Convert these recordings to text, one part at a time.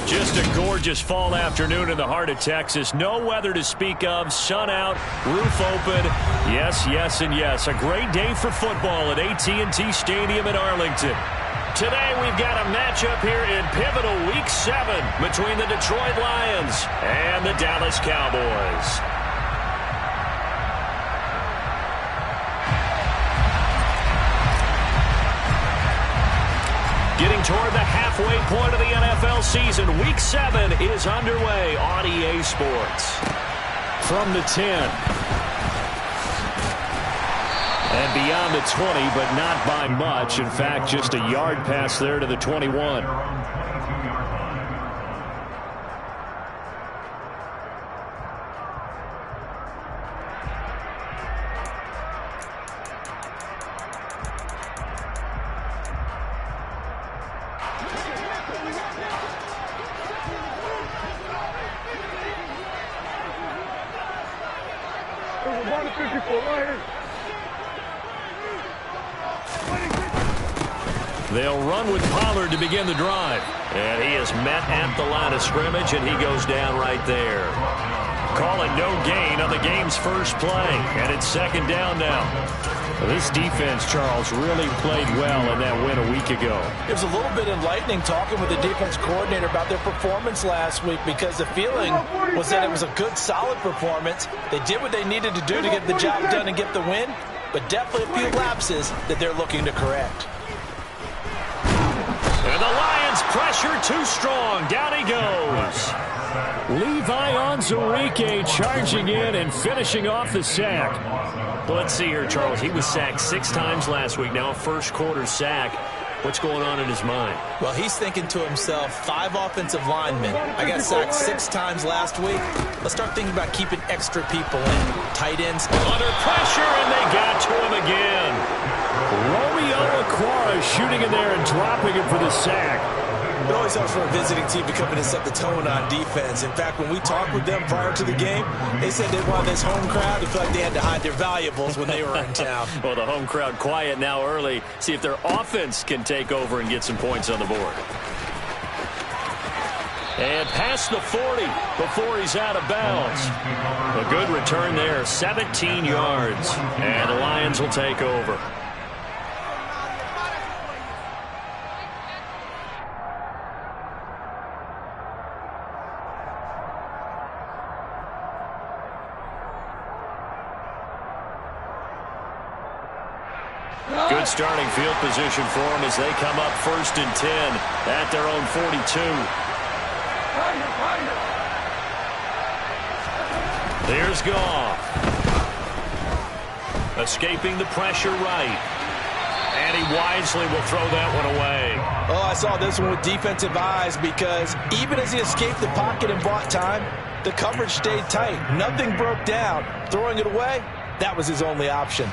Just a gorgeous fall afternoon in the heart of Texas. No weather to speak of. Sun out, roof open. Yes, yes, and yes. A great day for football at AT&T Stadium in Arlington. Today we've got a matchup here in pivotal Week 7 between the Detroit Lions and the Dallas Cowboys. Getting toward the halfway point of the NFL season, Week 7 is underway on EA Sports. From the 10. And beyond the 20, but not by much. In fact, just a yard pass there to the 21. They'll run with Pollard to begin the drive. And he is met at the line of scrimmage, and he goes down right there. Call it no gain on the game's first play. And it's second down now. This defense, Charles, really played well in that win a week ago. It was a little bit enlightening talking with the defense coordinator about their performance last week, because the feeling was that it was a good, solid performance. They did what they needed to do to get the job done and get the win, but definitely a few lapses that they're looking to correct. And the Lions pressure too strong. Down he goes. Levi Onwuzurike charging in and finishing off the sack. Well, let's see here, Charles. He was sacked 6 times last week. Now a first-quarter sack. What's going on in his mind? Well, he's thinking to himself, 5 offensive linemen. I got sacked 6 times last week. Let's start thinking about keeping extra people in. Tight ends. Under pressure, and they got to him again. Romeo Okwara shooting in there and dropping him for the sack. It always helps for a visiting team to come in and set the tone on defense. In fact, when we talked with them prior to the game, they said they wanted this home crowd to feel like they had to hide their valuables when they were in town. Well, the home crowd quiet now early. See if their offense can take over and get some points on the board. And past the 40 before he's out of bounds. A good return there, 17 yards. And the Lions will take over. Good starting field position for them as they come up 1st and 10 at their own 42. There's Goff. Escaping the pressure right. And he wisely will throw that one away. Oh, I saw this one with defensive eyes, because even as he escaped the pocket and bought time, the coverage stayed tight. Nothing broke down. Throwing it away, that was his only option.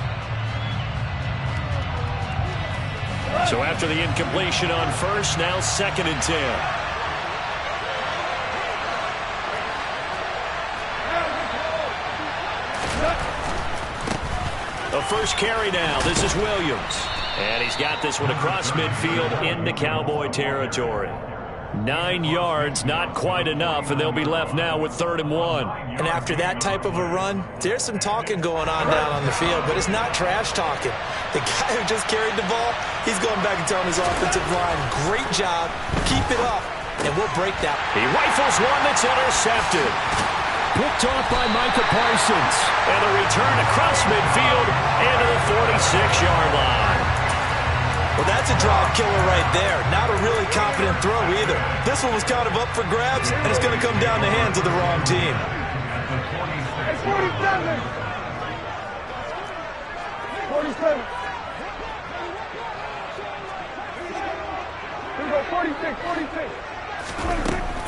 So after the incompletion on first, now 2nd and 10. The first carry now. This is Williams. And he's got this one across midfield into Cowboy territory. 9 yards, not quite enough, and they'll be left now with 3rd and 1. And after that type of a run, there's some talking going on down on the field, but it's not trash talking. The guy who just carried the ball, he's going back and telling his offensive line, great job, keep it up, and we'll break that. He rifles one that's intercepted. Picked off by Micah Parsons. And the return across midfield into the 46-yard line. Well, that's a drive killer right there. Not a really confident throw either. This one was kind of up for grabs, and it's going to come down the hands of the wrong team. 47. 47. Here we go, 46, 46.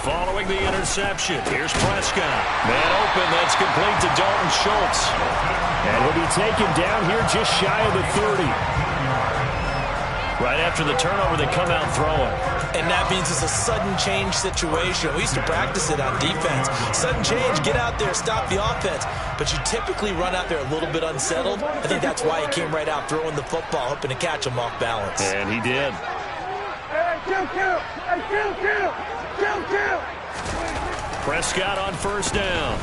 Following the interception, here's Prescott. Man open, that's complete to Dalton Schultz. And he'll be taken down here just shy of the 30. Right after the turnover, they come out throwing. And that means it's a sudden change situation. We used to practice it on defense. Sudden change, get out there, stop the offense. But you typically run out there a little bit unsettled. I think that's why he came right out throwing the football, hoping to catch him off balance. And he did. Hey, kill. Hey, kill. Prescott on first down.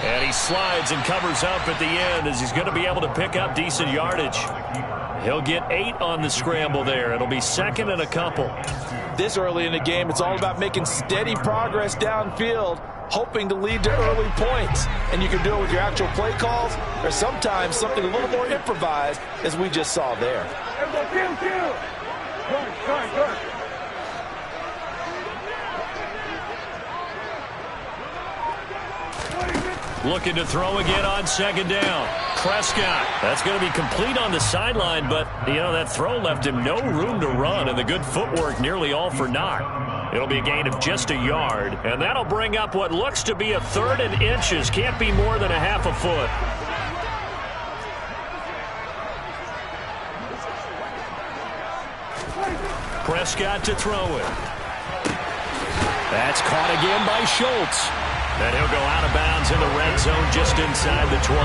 And he slides and covers up at the end as he's going to be able to pick up decent yardage. He'll get 8 on the scramble there. It'll be second and a couple. This early in the game, it's all about making steady progress downfield, hoping to lead to early points. And you can do it with your actual play calls or sometimes something a little more improvised, as we just saw there. Looking to throw again on second down. Prescott. That's going to be complete on the sideline, but, you know, that throw left him no room to run, and the good footwork nearly all for naught. It'll be a gain of just a yard, and that'll bring up what looks to be a 3rd and inches. Can't be more than a half a foot. Prescott to throw it. That's caught again by Schultz. And he'll go out of bounds in the red zone just inside the 20.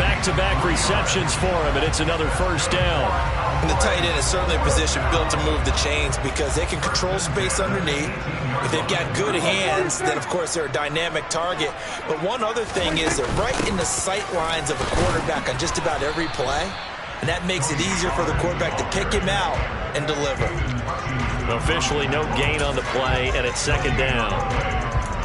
Back-to-back receptions for him, and it's another first down. And the tight end is certainly a position built to move the chains because they can control space underneath. If they've got good hands, then, of course, they're a dynamic target. But one other thing is they're right in the sight lines of a quarterback on just about every play. And that makes it easier for the quarterback to pick him out and deliver. Officially no gain on the play, and it's second down.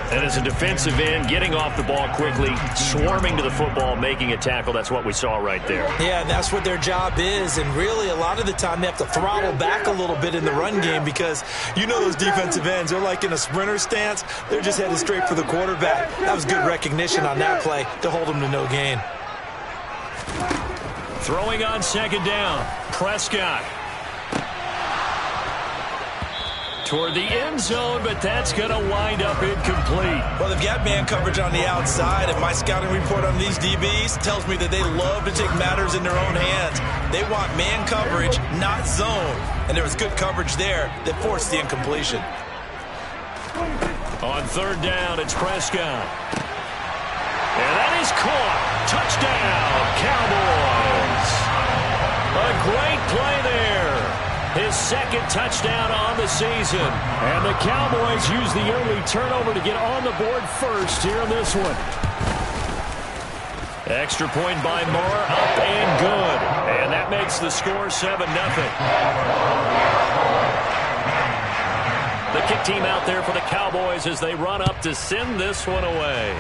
And as a defensive end, getting off the ball quickly, swarming to the football, making a tackle, that's what we saw right there. Yeah, and that's what their job is. And really, a lot of the time, they have to throttle back a little bit in the run game because you know those defensive ends, they're like in a sprinter stance. They're just headed straight for the quarterback. That was good recognition on that play to hold them to no gain. Throwing on second down, Prescott. Toward the end zone, but that's going to wind up incomplete. Well, they've got man coverage on the outside, and my scouting report on these DBs tells me that they love to take matters in their own hands. They want man coverage, not zone. And there was good coverage there that forced the incompletion. On third down, it's Prescott. And that is caught. Touchdown, Cowboys. A great play there. His second touchdown on the season. And the Cowboys use the early turnover to get on the board first here in this one. Extra point by Moore, up and good. And that makes the score 7-0. The kick team out there for the Cowboys as they run up to send this one away.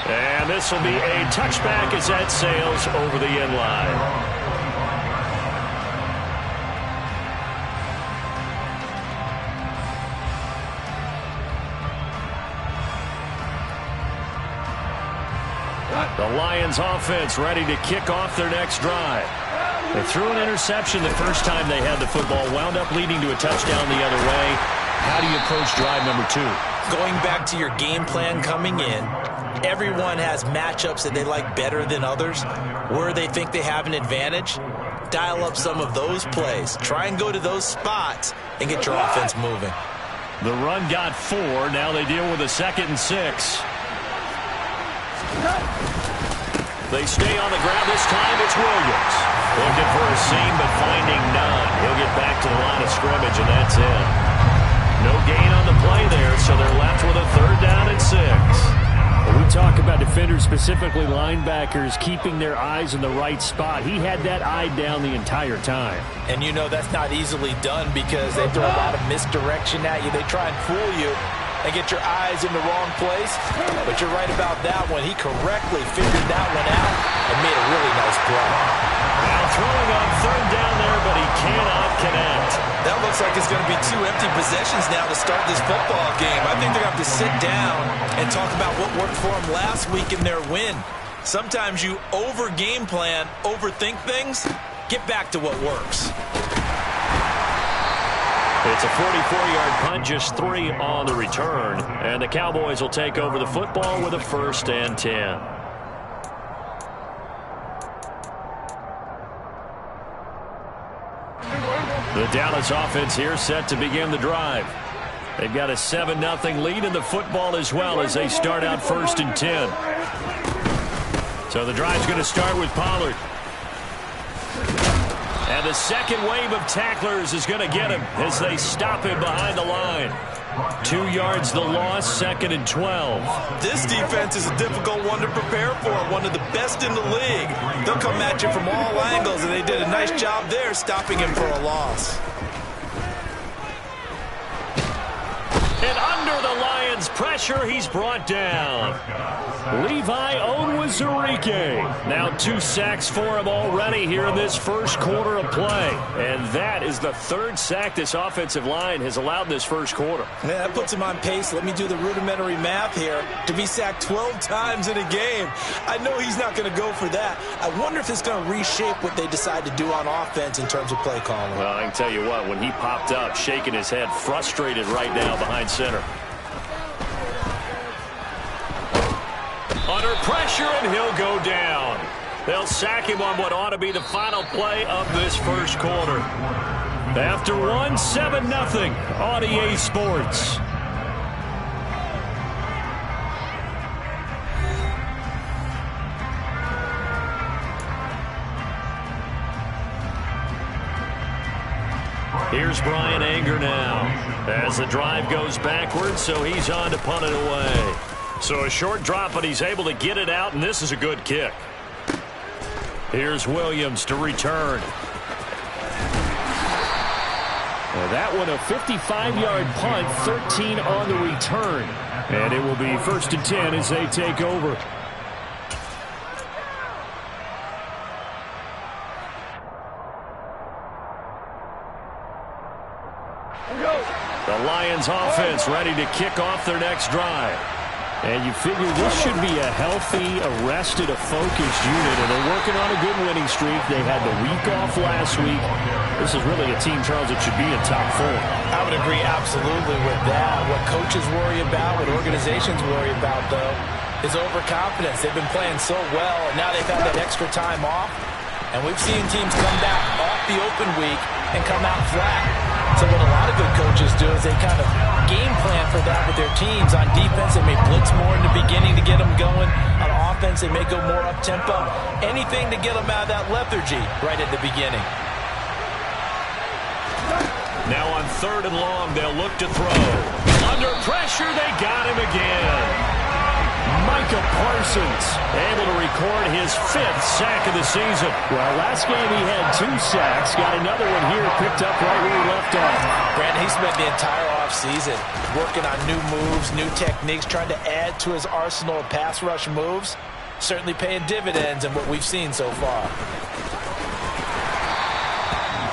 And this will be a touchback as that sails over the end line. The Lions offense ready to kick off their next drive. They threw an interception the first time they had the football, wound up leading to a touchdown the other way. How do you approach drive number 2? Going back to your game plan coming in, everyone has matchups that they like better than others. Where they think they have an advantage, dial up some of those plays. Try and go to those spots and get your offense moving. The run got 4. Now they deal with a 2nd and 6. They stay on the ground this time. It's Williams. Looking for a seam, but finding none. He'll get back to the line of scrimmage, and that's it. No gain on the play there, so they're left with a 3rd down and 6. When we talk about defenders, specifically linebackers, keeping their eyes in the right spot, he had that eye down the entire time. And you know that's not easily done because they throw a lot of misdirection at you. They try and fool you and get your eyes in the wrong place. But you're right about that one. He correctly figured that one out and made a really nice play. Now throwing on 3rd down there, but he cannot connect. That looks like it's going to be 2 empty possessions now to start this football game. I think they're going to have to sit down and talk about what worked for them last week in their win. Sometimes you over-game plan, overthink things. Get back to what works. It's a 44-yard punt, just 3 on the return. And the Cowboys will take over the football with a 1st and 10. The Dallas offense here set to begin the drive. They've got a 7-0 lead in the football as well as they start out 1st and 10. So the drive's going to start with Pollard. And the second wave of tacklers is going to get him as they stop him behind the line. 2 yards the loss, 2nd and 12. This defense is a difficult one to prepare for, one of the best in the league. They'll come at you from all angles, and they did a nice job there stopping him for a loss. And under the Lions' pressure, he's brought down. Levi Onwuzurike. Now 2 sacks for him already here in this first quarter of play. And that is the 3rd sack this offensive line has allowed in this first quarter. Man, that puts him on pace. Let me do the rudimentary math here. To be sacked 12 times in a game. I know he's not going to go for that. I wonder if it's going to reshape what they decide to do on offense in terms of play calling. Well, I can tell you what, when he popped up, shaking his head, frustrated right now behind center. Under pressure, and he'll go down. They'll sack him on what ought to be the final play of this first quarter. After one, 7-0 on EA Sports. Here's Brian Anger now as the drive goes backwards, so he's on to punt it away. So a short drop, but he's able to get it out, and this is a good kick. Here's Williams to return. Well, that one a 55-yard punt, 13 on the return. And it will be 1st and 10 as they take over. The Lions offense ready to kick off their next drive. And you figure this should be a healthy, arrested, a focused unit, and they're working on a good winning streak. They had the week off last week. This is really a team, Charles, that should be in top 4. I would agree absolutely with that. What coaches worry about, what organizations worry about, though, is overconfidence. They've been playing so well, and now they've had that extra time off. And we've seen teams come back off the open week and come out flat. So what a lot of good coaches do is they kind of game plan for that with their teams. On defense, they may blitz more in the beginning to get them going. On offense, they may go more up-tempo. Anything to get them out of that lethargy right at the beginning. Now on 3rd and long, they'll look to throw. Under pressure, they got him again. Micah Parsons able to record his 5th sack of the season. Well, last game he had 2 sacks. Got another one here, picked up right where he left off. Brandon, he spent the entire offseason working on new moves, new techniques, trying to add to his arsenal of pass rush moves. Certainly paying dividends in what we've seen so far.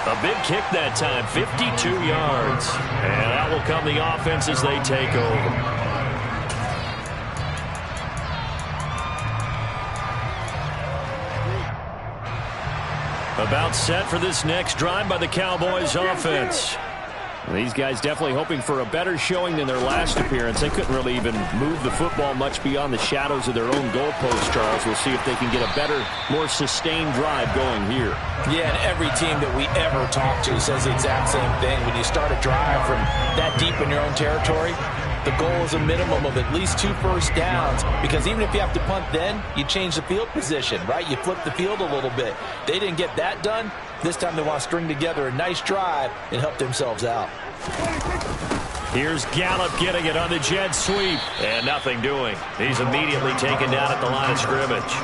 A big kick that time, 52 yards. And that will come the offense as they take over. About set for this next drive by the Cowboys offense. These guys definitely hoping for a better showing than their last appearance. They couldn't really even move the football much beyond the shadows of their own goalpost, Charles. We'll see if they can get a better, more sustained drive going here. Yeah, and every team that we ever talk to says the exact same thing. When you start a drive from that deep in your own territory, the goal is a minimum of at least 2 first downs, because even if you have to punt then, you change the field position, right? You flip the field a little bit. They didn't get that done. This time they want to string together a nice drive and help themselves out. Here's Gallup getting it on the jet sweep. And nothing doing. He's immediately taken down at the line of scrimmage.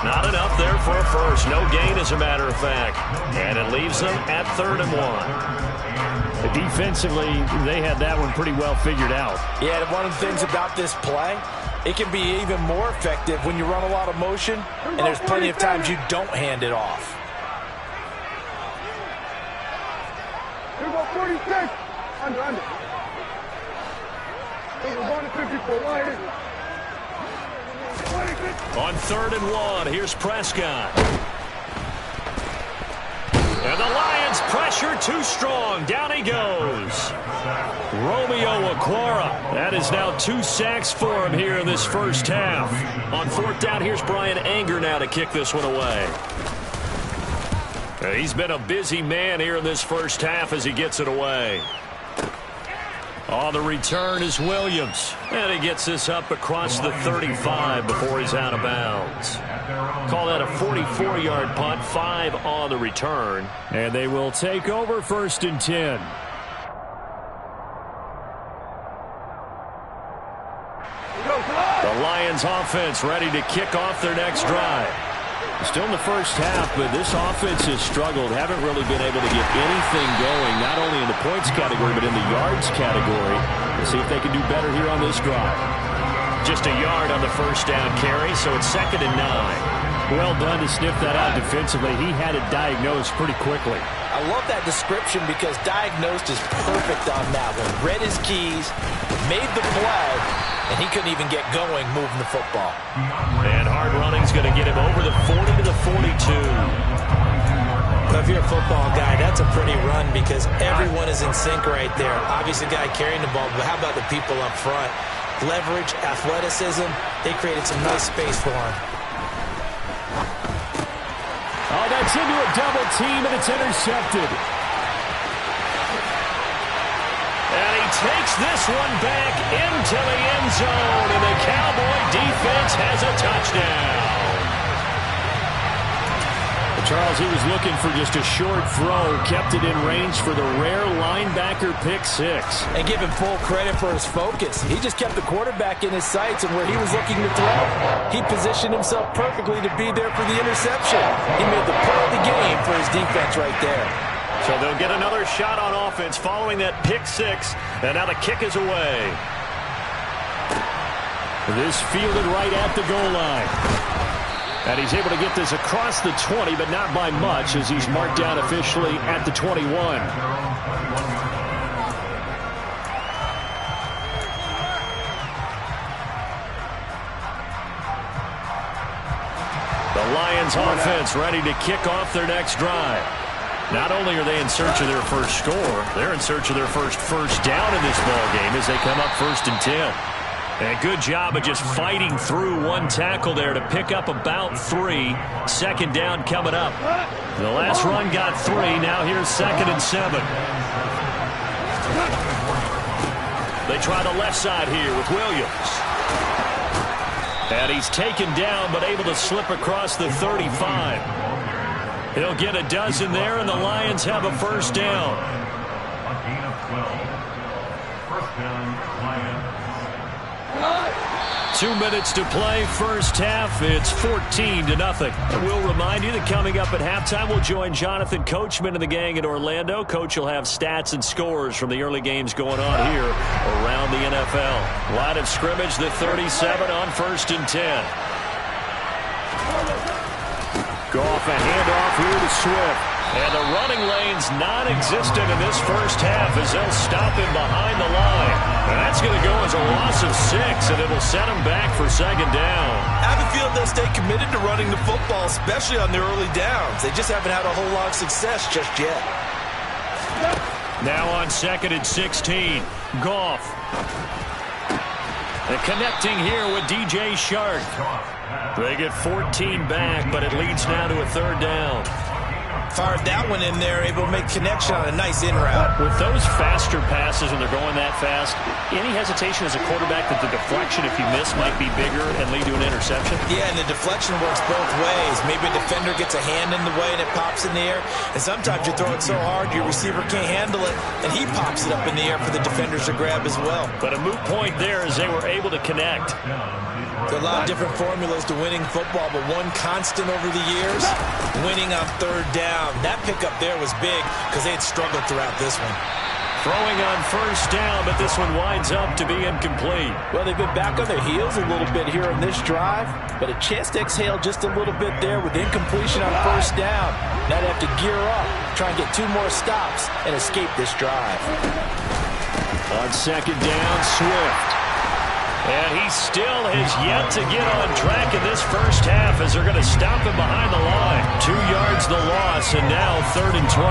Not enough there for a first. No gain, as a matter of fact. And it leaves them at 3rd and 1. Defensively, they had that one pretty well figured out. Yeah, and one of the things about this play, it can be even more effective when you run a lot of motion, and there's plenty of times you don't hand it off. Here we go, 46. Under. We're going to 54. Wide. On 3rd and 1, here's Prescott. And the Lions pressure too strong. Down he goes. Romeo Okwara. That is now 2 sacks for him here in this first half. On 4th down, here's Brian Anger now to kick this one away. He's been a busy man here in this first half as he gets it away. On the return is Williams. And he gets this up across the 35 before he's out of bounds. Call that a 44-yard punt, 5 on the return. And they will take over 1st and 10. The Lions offense ready to kick off their next drive. Still in the first half, but this offense has struggled. Haven't really been able to get anything going, not only in the points category, but in the yards category. We'll see if they can do better here on this drive. Just a yard on the first down carry, so it's 2nd and 9. Well done to sniff that out defensively. He had it diagnosed pretty quickly. I love that description because diagnosed is perfect on that one. Read his keys, made the play, and he couldn't even get going moving the football. And hard running's going to get him over the 40 to the 42. But if you're a football guy, that's a pretty run because everyone is in sync right there. Obviously, the guy carrying the ball, but how about the people up front? Leverage, athleticism, they created some nice space for him. Oh, that's into a double team, and it's intercepted. And he takes this one back into the end zone, and the Cowboy defense has a touchdown. Charles, he was looking for just a short throw, kept it in range for the rare linebacker pick 6. And give him full credit for his focus. He just kept the quarterback in his sights and where he was looking to throw. He positioned himself perfectly to be there for the interception. He made the play of the game for his defense right there. So they'll get another shot on offense following that pick 6, and now the kick is away. This fielded right at the goal line. And he's able to get this across the 20, but not by much as he's marked down officially at the 21. The Lions offense ready to kick off their next drive. Not only are they in search of their first score, they're in search of their first down in this ball game as they come up 1st and 10. And a good job of just fighting through one tackle there to pick up about 3. 2nd down coming up. The last run got 3. Now here's 2nd and 7. They try the left side here with Williams. And he's taken down but able to slip across the 35. He'll get a dozen there, and the Lions have a 1st down. A gain of 12. 1st down, Lions. 2 minutes to play, first half. It's 14-0. We'll remind you that coming up at halftime, we'll join Jonathan Coachman and the gang in Orlando. Coach will have stats and scores from the early games going on here around the NFL. Line of scrimmage, the 37 on 1st and 10. Goff a handoff here to Swift. And the running lane's non-existent in this first half as they'll stop him behind the line. And that's going to go as a loss of 6, and it'll set him back for 2nd down. I have a feeling they'll stay committed to running the football, especially on their early downs. They just haven't had a whole lot of success just yet. Now on 2nd and 16, Goff. And connecting here with DJ Shark. They get 14 back, but it leads now to a 3rd down. Fired that one in there, able to make connection on a nice in route. With those faster passes when they're going that fast, any hesitation as a quarterback that the deflection, if you miss, might be bigger and lead to an interception? Yeah, and the deflection works both ways. Maybe a defender gets a hand in the way and it pops in the air. And sometimes you throw it so hard your receiver can't handle it, and he pops it up in the air for the defenders to grab as well. But a moot point there as they were able to connect. There are a lot of different formulas to winning football, but one constant over the years, winning on 3rd down. That pickup there was big because they had struggled throughout this one. Throwing on 1st down, but this one winds up to be incomplete. Well, they've been back on their heels a little bit here in this drive, but a chance to exhale just a little bit there with incompletion on 1st down. Now they have to gear up, try and get 2 more stops, and escape this drive. On 2nd down, Swift. And he still has yet to get on track in this first half as they're going to stop him behind the line. 2 yards the loss, and now 3rd and 12.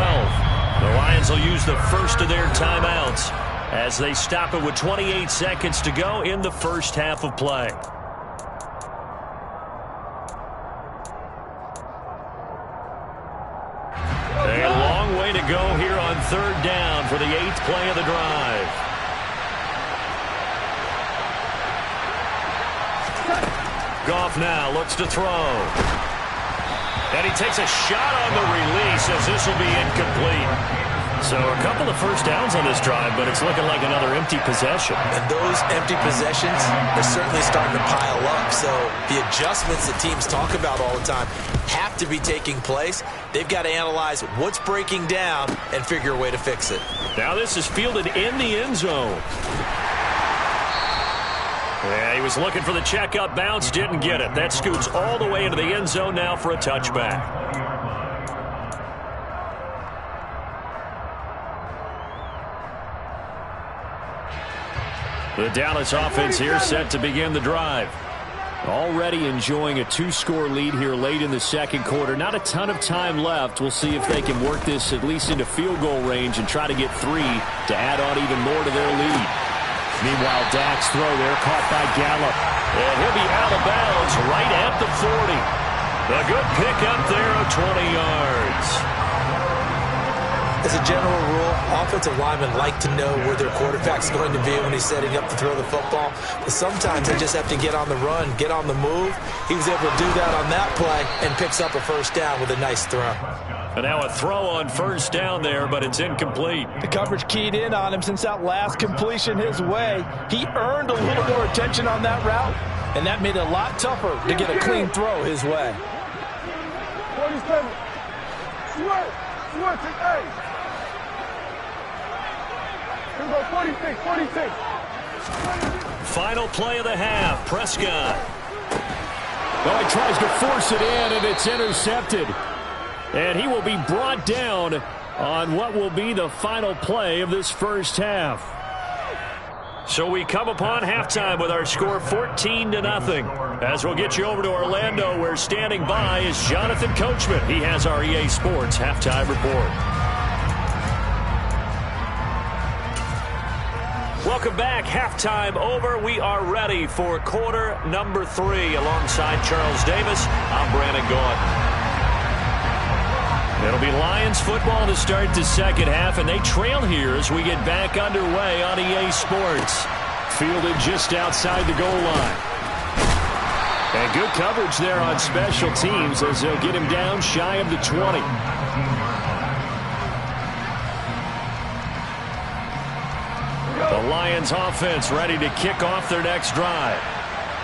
The Lions will use the first of their timeouts as they stop it with 28 seconds to go in the first half of play. A long way to go here on 3rd down for the 8th play of the drive. Goff off now. Looks to throw. And he takes a shot on the release as this will be incomplete. So a couple of first downs on this drive, but it's looking like another empty possession. And those empty possessions are certainly starting to pile up. So the adjustments that teams talk about all the time have to be taking place. They've got to analyze what's breaking down and figure a way to fix it. Now this is fielded in the end zone. Yeah, he was looking for the checkup bounce, didn't get it. That scoots all the way into the end zone now for a touchback. The Dallas offense here set to begin the drive. Already enjoying a 2-score lead here late in the second quarter. Not a ton of time left. We'll see if they can work this at least into field goal range and try to get 3 to add on even more to their lead. Meanwhile, Dak's throw there caught by Gallup. And he'll be out of bounds right at the 40. A good pickup there of 20 yards. As a general rule, offensive linemen like to know where their quarterback's going to be when he's setting up to throw the football. But sometimes they just have to get on the run, get on the move. He was able to do that on that play and picks up a first down with a nice throw. And now a throw on first down there, but it's incomplete. The coverage keyed in on him since that last completion his way. He earned a little more attention on that route, and that made it a lot tougher to get a clean throw his way. 47. Sweat, hey. Here we go, 46, 46. Final play of the half, Prescott. Well, he tries to force it in, and it's intercepted. And he will be brought down on what will be the final play of this first half. So we come upon halftime with our score 14-0. As we'll get you over to Orlando, where standing by is Jonathan Coachman. He has our EA Sports halftime report. Welcome back. Halftime over. We are ready for quarter number 3. Alongside Charles Davis, I'm Brandon Gordon. It'll be Lions football to start the second half, and they trail here as we get back underway on EA Sports. Fielded just outside the goal line. And good coverage there on special teams as they'll get him down shy of the 20. The Lions offense ready to kick off their next drive.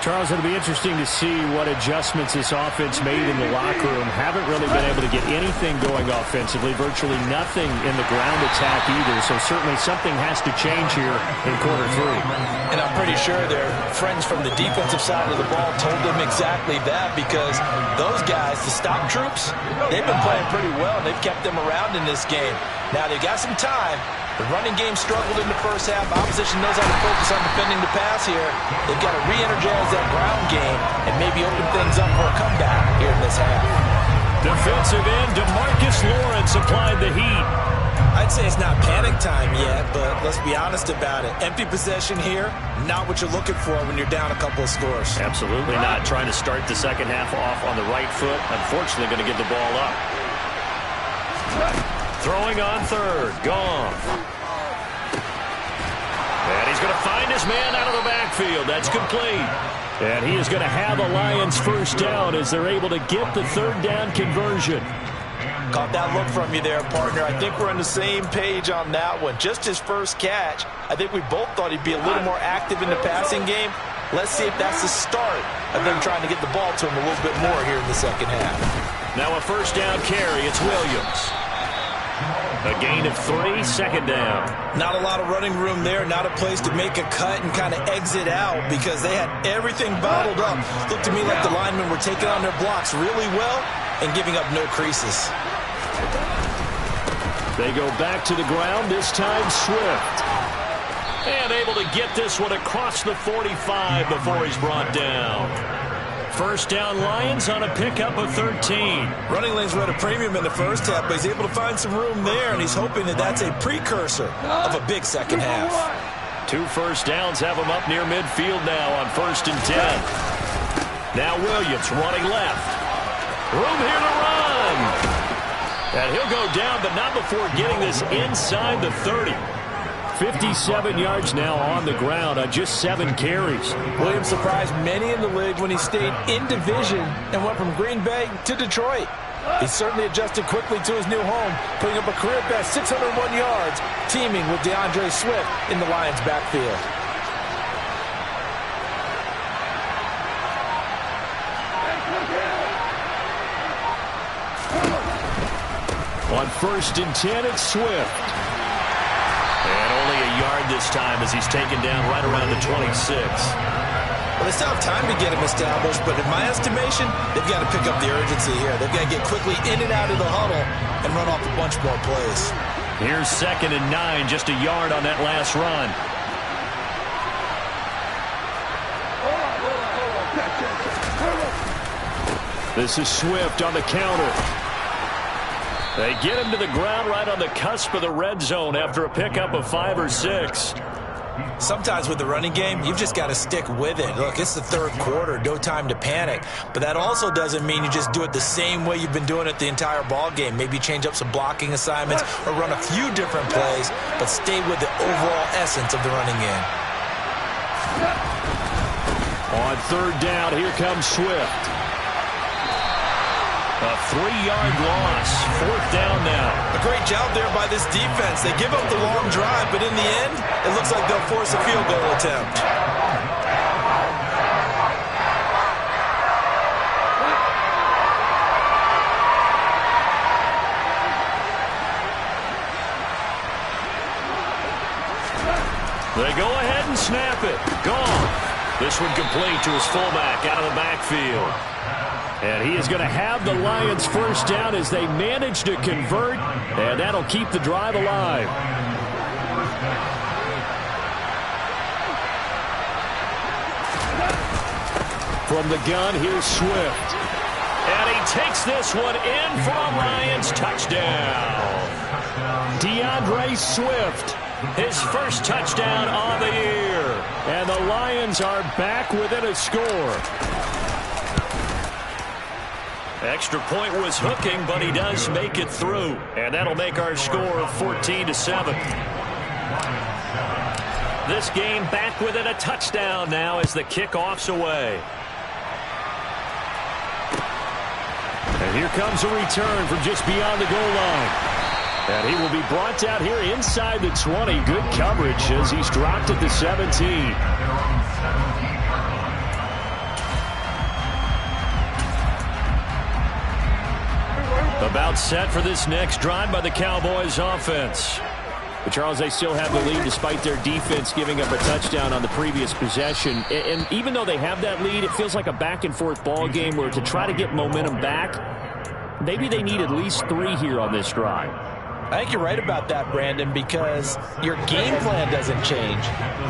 Charles, it'll be interesting to see what adjustments this offense made in the locker room. Haven't really been able to get anything going offensively, virtually nothing in the ground attack either. So certainly something has to change here in quarter 3. And I'm pretty sure their friends from the defensive side of the ball told them exactly that, because those guys, the stop troops, they've been playing pretty well, and they've kept them around in this game. Now they've got some time. The running game struggled in the first half. Opposition knows how to focus on defending the pass here. They've got to re-energize that ground game and maybe open things up for a comeback here in this half. Defensive end DeMarcus Lawrence applied the heat. I'd say it's not panic time yet, but let's be honest about it. Empty possession here, not what you're looking for when you're down a couple of scores. Absolutely not. Trying to start the second half off on the right foot. Unfortunately, going to give the ball up. Throwing on third. Gone. And he's going to find his man out of the backfield. That's complete. And he is going to have a Lions first down as they're able to get the third down conversion. Caught that look from you there, partner. I think we're on the same page on that one. Just his first catch. I think we both thought he'd be a little more active in the passing game. Let's see if that's the start of them trying to get the ball to him a little bit more here in the second half. Now a first down carry. It's Williams. A gain of 3, second down. Not a lot of running room there, not a place to make a cut and kind of exit out because they had everything bottled up. Looked to me like the linemen were taking on their blocks really well and giving up no creases. They go back to the ground, this time Swift. And able to get this one across the 45 before he's brought down. First down Lions on a pickup of 13. Running lanes were at a premium in the first half, but he's able to find some room there, and he's hoping that that's a precursor of a big second half. 2 first downs have him up near midfield now on 1st and 10. Now Williams running left. Room here to run. And he'll go down, but not before getting this inside the 30. 57 yards now on the ground on just 7 carries. Williams surprised many in the league when he stayed in division and went from Green Bay to Detroit. He certainly adjusted quickly to his new home, putting up a career-best 601 yards, teaming with DeAndre Swift in the Lions' backfield. On 1st and 10, it's Swift. And only a yard this time as he's taken down right around the 26. Well, they still have time to get him established, but in my estimation, they've got to pick up the urgency here. They've got to get quickly in and out of the huddle and run off a bunch more plays. Here's 2nd and 9, just a yard on that last run. This is Swift on the counter. They get him to the ground right on the cusp of the red zone after a pickup of 5 or 6. Sometimes with the running game, you've just got to stick with it. Look, it's the 3rd quarter, no time to panic. But that also doesn't mean you just do it the same way you've been doing it the entire ball game. Maybe change up some blocking assignments or run a few different plays, but stay with the overall essence of the running game. On 3rd down, here comes Swift. A 3-yard loss. 4th down now. A great job there by this defense. They give up the long drive, but in the end, it looks like they'll force a field goal attempt. They go ahead and snap it. Gone. This one complete to his fullback out of the backfield. And he is going to have the Lions 1st down as they manage to convert, and that'll keep the drive alive. From the gun, here's Swift. And he takes this one in for a Lions touchdown. DeAndre Swift, his 1st touchdown on the year. And the Lions are back within a score. Extra point was hooking, but he does make it through. And that'll make our score 14-7. This game back within a touchdown now as the kickoff's away. And here comes a return from just beyond the goal line. And he will be brought out here inside the 20. Good coverage as he's dropped at the 17. About set for this next drive by the Cowboys offense. But Charles, they still have the lead despite their defense giving up a touchdown on the previous possession. And even though they have that lead, it feels like a back-and-forth ball game where to try to get momentum back, maybe they need at least 3 here on this drive. I think you're right about that, Brandon, because your game plan doesn't change.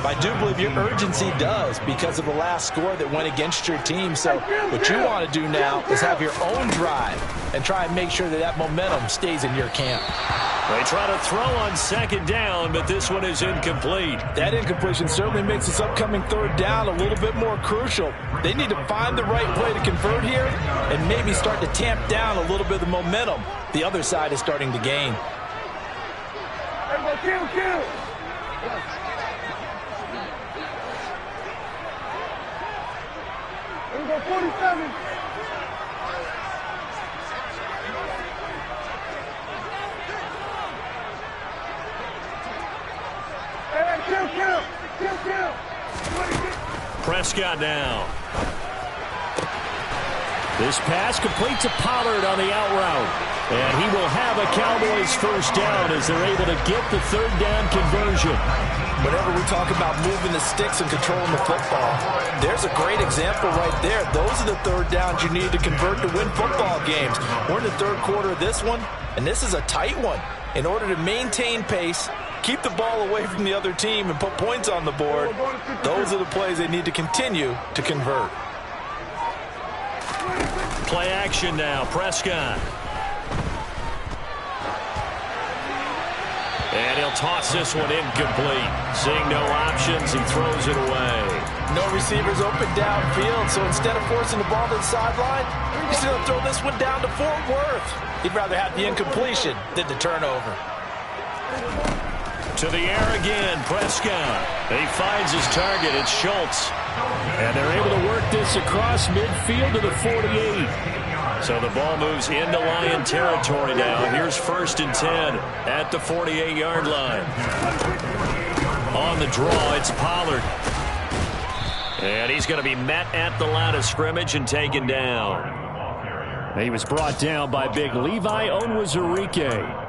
I do believe your urgency does because of the last score that went against your team. So what you want to do now is have your own drive and try and make sure that that momentum stays in your camp. They try to throw on 2nd down, but this one is incomplete. That incompletion certainly makes this upcoming 3rd down a little bit more crucial. They need to find the right play to convert here and maybe start to tamp down a little bit of the momentum the other side is starting to gain. Kill. Here we go, 47. Kill. Prescott now. This pass complete to Pollard on the out route. And he will have a Cowboys 1st down as they're able to get the 3rd down conversion. Whenever we talk about moving the sticks and controlling the football, there's a great example right there. Those are the 3rd downs you need to convert to win football games. We're in the 3rd quarter of this one, and this is a tight one. In order to maintain pace, keep the ball away from the other team, and put points on the board, those are the plays they need to continue to convert. Play action now, Prescott. And he'll toss this one incomplete. Seeing no options, he throws it away. No receivers open downfield, so instead of forcing the ball to the sideline, he's going to throw this one down to Fort Worth. He'd rather have the incompletion than the turnover. To the air again, Prescott. He finds his target. It's Schultz. And they're able to work this across midfield to the 48. So the ball moves into Lion territory now. Here's 1st and 10 at the 48-yard line. On the draw, it's Pollard. And he's going to be met at the line of scrimmage and taken down. He was brought down by big Levi Onwuzurike.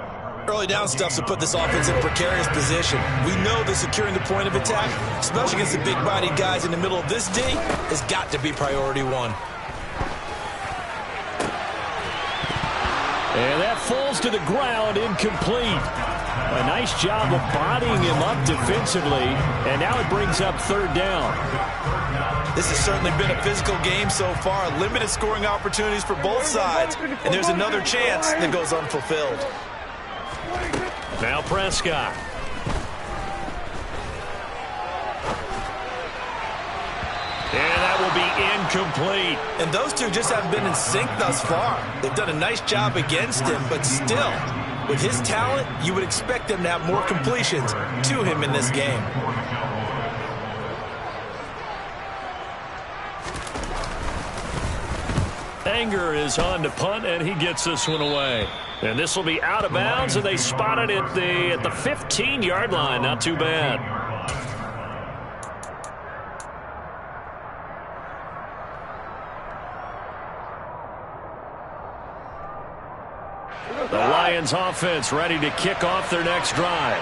Early down stuff to put this offense in a precarious position. We know that securing the point of attack, especially against the big-bodied guys in the middle of this D, has got to be priority one. And that falls to the ground, incomplete. A nice job of bodying him up defensively, and now it brings up 3rd down. This has certainly been a physical game so far. Limited scoring opportunities for both sides, and there's another chance that goes unfulfilled. Now Prescott. And that will be incomplete. And those two just haven't been in sync thus far. They've done a nice job against him, but still, with his talent, you would expect them to have more completions to him in this game. Anger is on to punt, and he gets this one away. And this will be out of bounds, and they spot it at the 15-yard line. Not too bad. The Lions offense ready to kick off their next drive.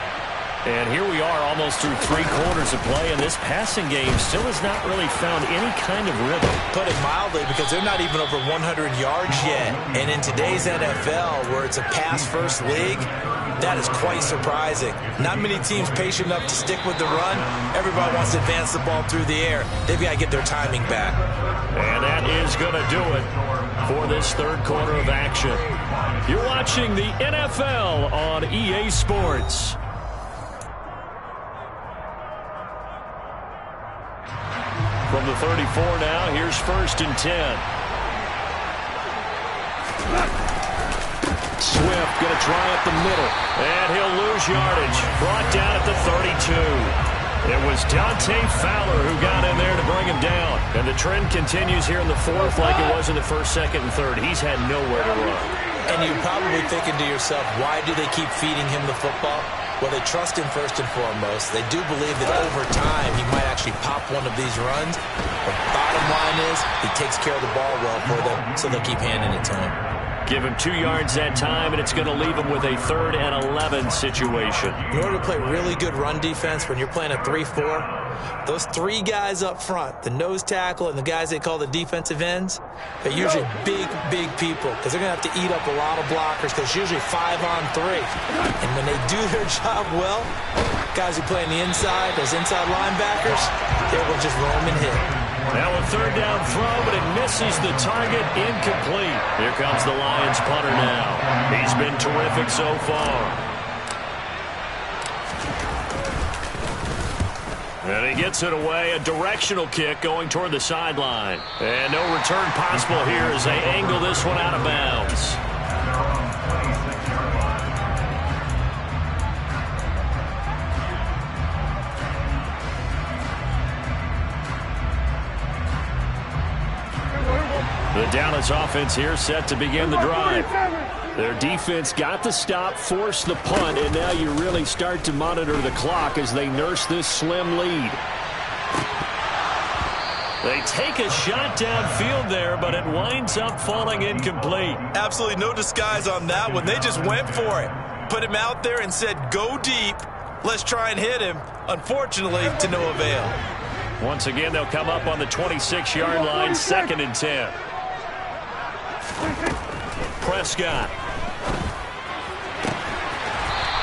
And here we are almost through 3 quarters of play, and this passing game still has not really found any kind of rhythm. Put it mildly, because they're not even over 100 yards yet. And in today's NFL, where it's a pass-first league, that is quite surprising. Not many teams patient enough to stick with the run. Everybody wants to advance the ball through the air. They've got to get their timing back. And that is going to do it for this 3rd quarter of action. You're watching the NFL on EA Sports. From the 34 now, here's 1st and 10. Swift going to try up the middle, and he'll lose yardage. Brought down at the 32. It was Dante Fowler who got in there to bring him down. And the trend continues here in the 4th like it was in the 1st, 2nd, and 3rd. He's had nowhere to run. And you're probably thinking to yourself, why do they keep feeding him the football? Well, they trust him first and foremost. They do believe that over time he might actually pop one of these runs. But bottom line is he takes care of the ball well for them, so they'll keep handing it to him. Give him 2 yards that time, and it's going to leave him with a 3rd and 11 situation. In order to play really good run defense when you're playing a 3-4, those 3 guys up front, the nose tackle and the guys they call the defensive ends, they're usually big people because they're going to have to eat up a lot of blockers because it's usually 5-on-3. And when they do their job well, guys who play on the inside, those inside linebackers, they're going to just roam and hit. Now a 3rd down throw, but it misses the target, incomplete. Here comes the Lions punter now. He's been terrific so far. And he gets it away, a directional kick going toward the sideline. And no return possible here as they angle this one out of bounds. The Dallas offense here set to begin the drive. Their defense got the stop, forced the punt, and now you really start to monitor the clock as they nurse this slim lead. They take a shot downfield there, but it winds up falling incomplete. Absolutely no disguise on that one. They just went for it. Put him out there and said, go deep. Let's try and hit him. Unfortunately, to no avail. Once again, they'll come up on the 26-yard line, 2nd and 10. Prescott.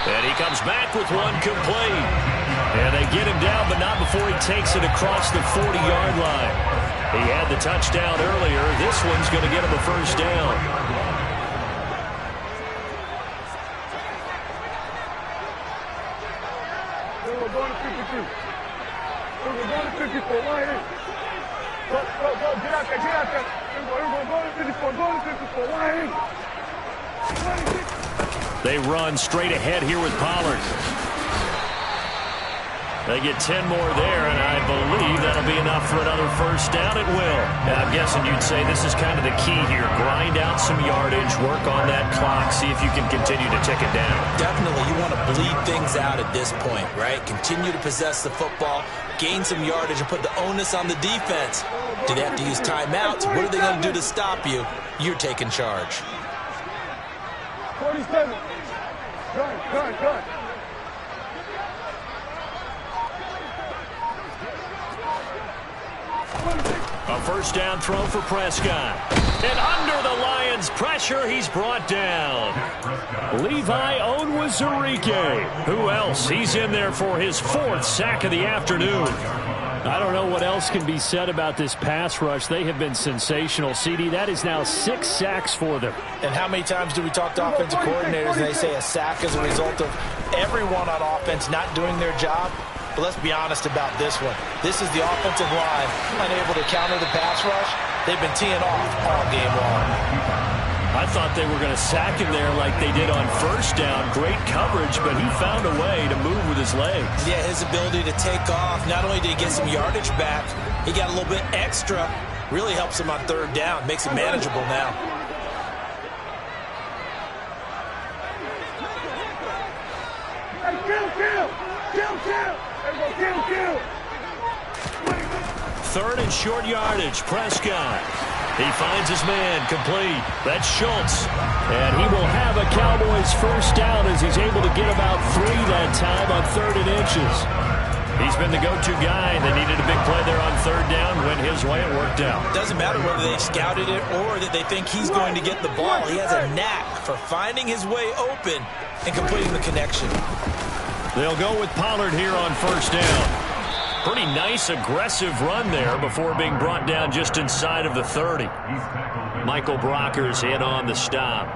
And he comes back with one complete. And they get him down, but not before he takes it across the 40-yard line. He had the touchdown earlier. This one's going to get him a 1st down. We're going to 52. We're going to 54. Line in. Go, get out there, get out there. We're going to 54, going to 54. Line in. They run straight ahead here with Pollard. They get 10 more there, and I believe that'll be enough for another first down. It will. And I'm guessing you'd say this is kind of the key here. Grind out some yardage, work on that clock, see if you can continue to tick it down. Definitely. You want to bleed things out at this point, right? Continue to possess the football, gain some yardage, and put the onus on the defense. Do they have to use timeouts? What are they going to do to stop you? You're taking charge. 47. Gun. A first down throw for Prescott. And under the Lions' pressure, he's brought down. Levi Onwuzurike. Who else? He's in there for his 4th sack of the afternoon. I don't know what else can be said about this pass rush. They have been sensational, CD. That is now 6 sacks for them. And how many times do we talk to offensive coordinators and they say a sack is a result of everyone on offense not doing their job? But let's be honest about this one. This is the offensive line unable to counter the pass rush. They've been teeing off all game long. I thought they were going to sack him there like they did on first down. Great coverage, but he found a way to move with his legs. Yeah, his ability to take off. Not only did he get some yardage back, he got a little bit extra. Really helps him on 3rd down. Makes it manageable now. Kill. 3rd and short yardage. Prescott. He finds his man complete. That's Schultz. And he will have a Cowboys first down as he's able to get about 3 that time on 3rd and inches. He's been the go-to guy. They needed a big play there on 3rd down. Went his way. It worked out. Doesn't matter whether they scouted it or that they think he's going to get the ball. He has a knack for finding his way open and completing the connection. They'll go with Pollard here on first down. Pretty nice, aggressive run there before being brought down just inside of the 30. Michael Brockers in on the stop.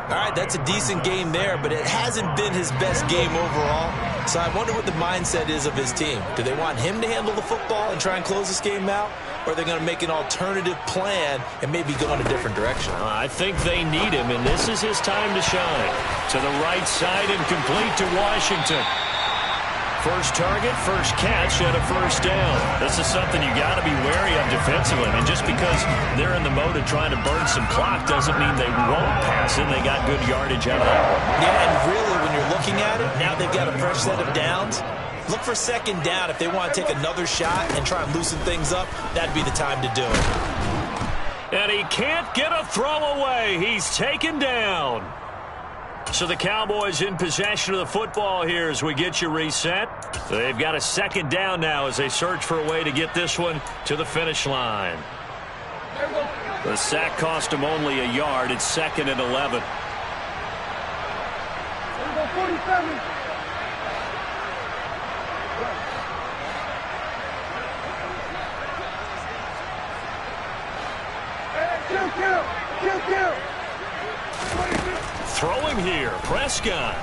All right, that's a decent game there, but it hasn't been his best game overall. So I wonder what the mindset is of his team. Do they want him to handle the football and try and close this game out? Or are they going to make an alternative plan and maybe go in a different direction? I think they need him, and this is his time to shine. To the right side and complete to Washington. First target, first catch, and a first down. This is something you got to be wary of defensively. I mean, just because they're in the mode of trying to burn some clock doesn't mean they won't pass it. They got good yardage out of that one. Yeah, and really, when you're looking at it, now they've got a fresh set of downs. Look for 2nd down. If they want to take another shot and try and loosen things up, that'd be the time to do it. And he can't get a throw away. He's taken down. So the Cowboys in possession of the football here as we get you reset. They've got a 2nd down now as they search for a way to get this one to the finish line. The sack cost him only a yard. It's 2nd and 11. 47. Kill. Throwing here, Prescott.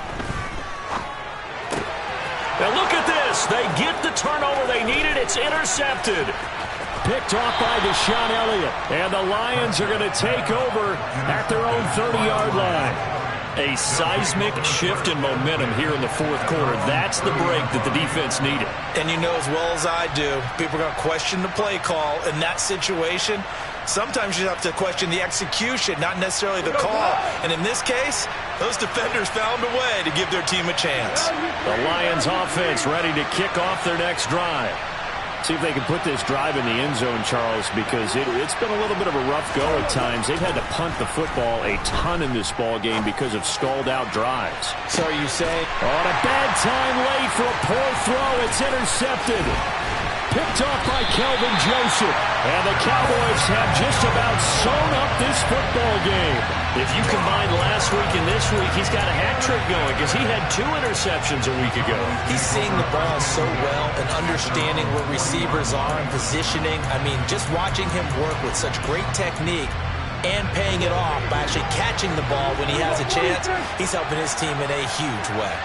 Now look at this. They get the turnover they needed. It's intercepted. Picked off by Deshaun Elliott. And the Lions are going to take over at their own 30-yard line. A seismic shift in momentum here in the 4th quarter. That's the break that the defense needed. And you know as well as I do, people are going to question the play call in that situation. Sometimes you have to question the execution, not necessarily the call. And in this case, those defenders found a way to give their team a chance. The Lions offense ready to kick off their next drive. See if they can put this drive in the end zone, Charles, because it's been a little bit of a rough go at times. They've had to punt the football a ton in this ball game because of stalled-out drives. So are you saying? On a bad time late for a poor throw. It's intercepted. Picked off by Kelvin Joseph. And the Cowboys have just about sewn up this football game. If you combine last week and this week, he's got a hat trick going because he had 2 interceptions a week ago. He's seeing the ball so well and understanding where receivers are and positioning. I mean, just watching him work with such great technique and paying it off by actually catching the ball when he has a chance, he's helping his team in a huge way.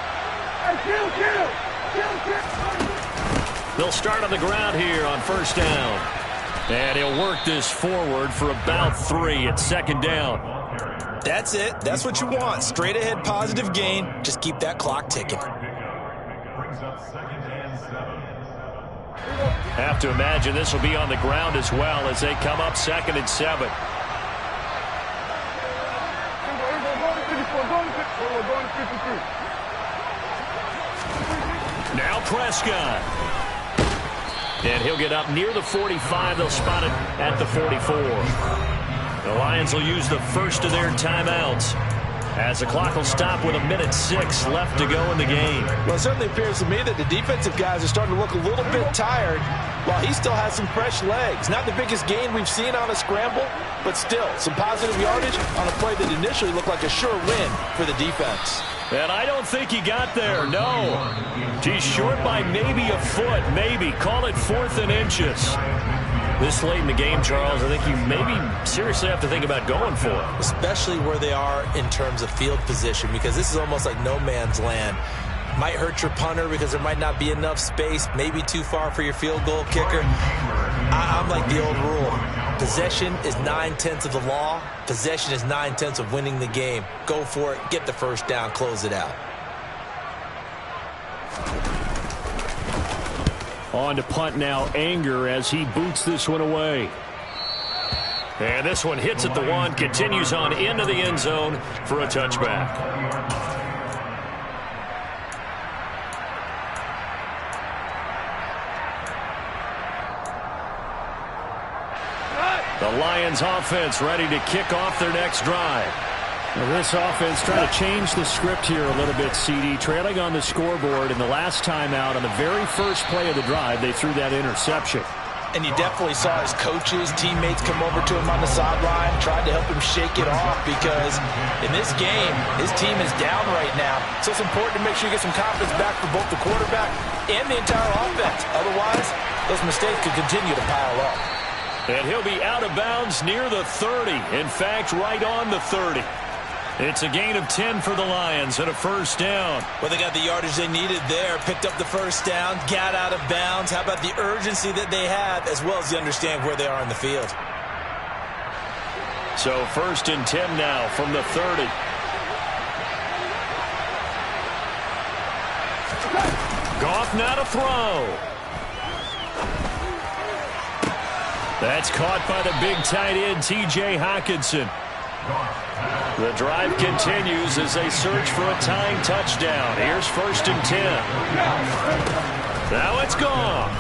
Kill. They'll start on the ground here on first down. And he'll work this forward for about 3 at 2nd down. That's it. That's what you want. Straight ahead positive gain. Just keep that clock ticking. brings up 2nd and 7. Have to imagine this will be on the ground as well as they come up 2nd and 7. Now Prescott. And he'll get up near the 45. They'll spot it at the 44. The Lions will use the first of their timeouts as the clock will stop with 1:06 left to go in the game. Well, it certainly appears to me that the defensive guys are starting to look a little bit tired while he still has some fresh legs. Not the biggest gain we've seen on a scramble, but still some positive yardage on a play that initially looked like a sure win for the defense. And I don't think he got there, no. He's short by maybe a foot, maybe. Call it 4th and inches. This late in the game, Charles, I think you maybe seriously have to think about going for it. Especially where they are in terms of field position, because this is almost like no man's land. Might hurt your punter because there might not be enough space, maybe too far for your field goal kicker. I'm like the old rule. Possession is 9/10 of the law. Possession is 9/10 of winning the game. Go for it, get the first down, close it out. On to punt now, Anger as he boots this one away. And this one hits at the 1, continues on into the end zone for a touchback. The Lions offense ready to kick off their next drive. Well, this offense trying to change the script here a little bit, CD. Trailing on the scoreboard in the last timeout on the very first play of the drive, they threw that interception. And you definitely saw his coaches, teammates come over to him on the sideline, tried to help him shake it off because in this game, his team is down right now. So it's important to make sure you get some confidence back for both the quarterback and the entire offense. Otherwise, those mistakes could continue to pile up. And he'll be out of bounds near the 30. In fact, right on the 30. It's a gain of 10 for the Lions and a first down. Well, they got the yardage they needed there. Picked up the first down, got out of bounds. How about the urgency that they have as well as you understand where they are in the field? So 1st and 10 now from the 30. Goff now to throw. That's caught by the big tight end, T.J. Hockenson. The drive continues as they search for a tying touchdown. Here's 1st and 10. Now it's Goff.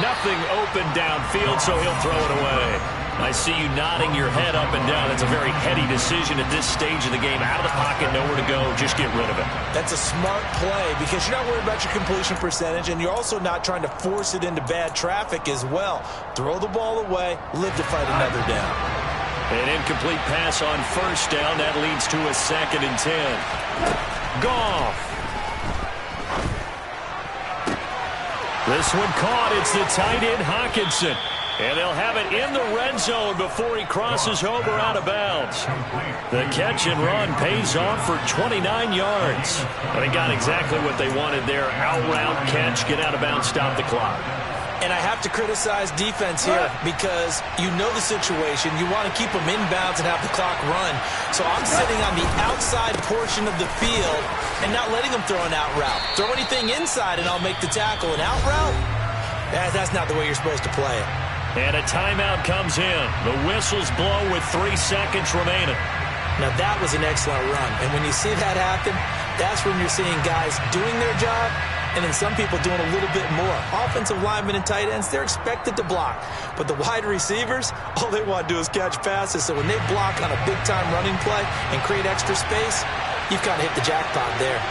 Nothing open downfield, so he'll throw it away. I see you nodding your head up and down. It's a very heady decision at this stage of the game. Out of the pocket, nowhere to go. Just get rid of it. That's a smart play because you're not worried about your completion percentage, and you're also not trying to force it into bad traffic as well. Throw the ball away, live to fight another down. An incomplete pass on 1st down. That leads to a 2nd and 10. Goff. This one caught. It's the tight end, Hockenson. And they'll have it in the red zone before he crosses over out of bounds. The catch and run pays off for 29 yards. But he got exactly what they wanted there. Out route, catch, get out of bounds, stop the clock. And I have to criticize defense here because you know the situation. You want to keep them inbounds and have the clock run. So I'm sitting on the outside portion of the field and not letting them throw an out route. Throw anything inside and I'll make the tackle. An out route? That's not the way you're supposed to play it. And a timeout comes in. The whistles blow with 3 seconds remaining. Now that was an excellent run. And when you see that happen, that's when you're seeing guys doing their job and then some people doing a little bit more. Offensive linemen and tight ends, they're expected to block. But the wide receivers, all they want to do is catch passes. So when they block on a big-time running play and create extra space, you've kind of hit the jackpot there.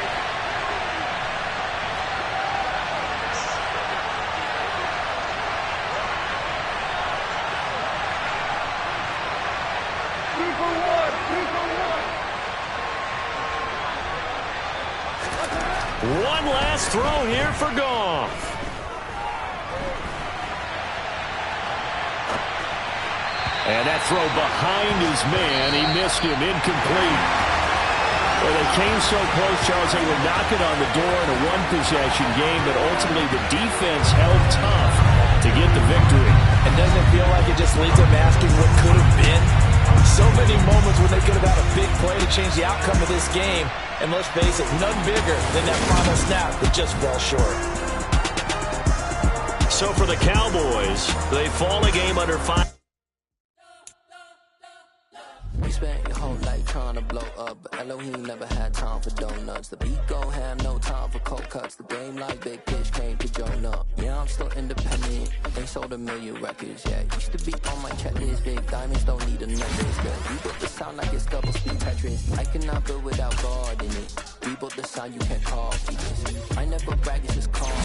One last throw here for Goff. And that throw behind his man. He missed him. Incomplete. Well, they came so close, Charles. They were knocking on the door in a one-possession game, but ultimately the defense held tough to get the victory. And doesn't it feel like it just leads up asking what could have been? So many moments when they could have had a big play to change the outcome of this game. And let's face it, none bigger than that final snap that just fell short. So for the Cowboys, they fall a game under 5. We spent your whole life trying to blow up, but Elohim never had time for donuts. The beat go ham, no time for cold cuts. The game like Big Pitch came to join up. Yeah, I'm still independent. They sold 1 million records, yeah. Used to be on my checklist. Big diamonds don't need a necklace. Cause we built the sound like it's double speed Tetris. I cannot build without God in it. We built the sound you can't copy this. I never brag, it's just calm.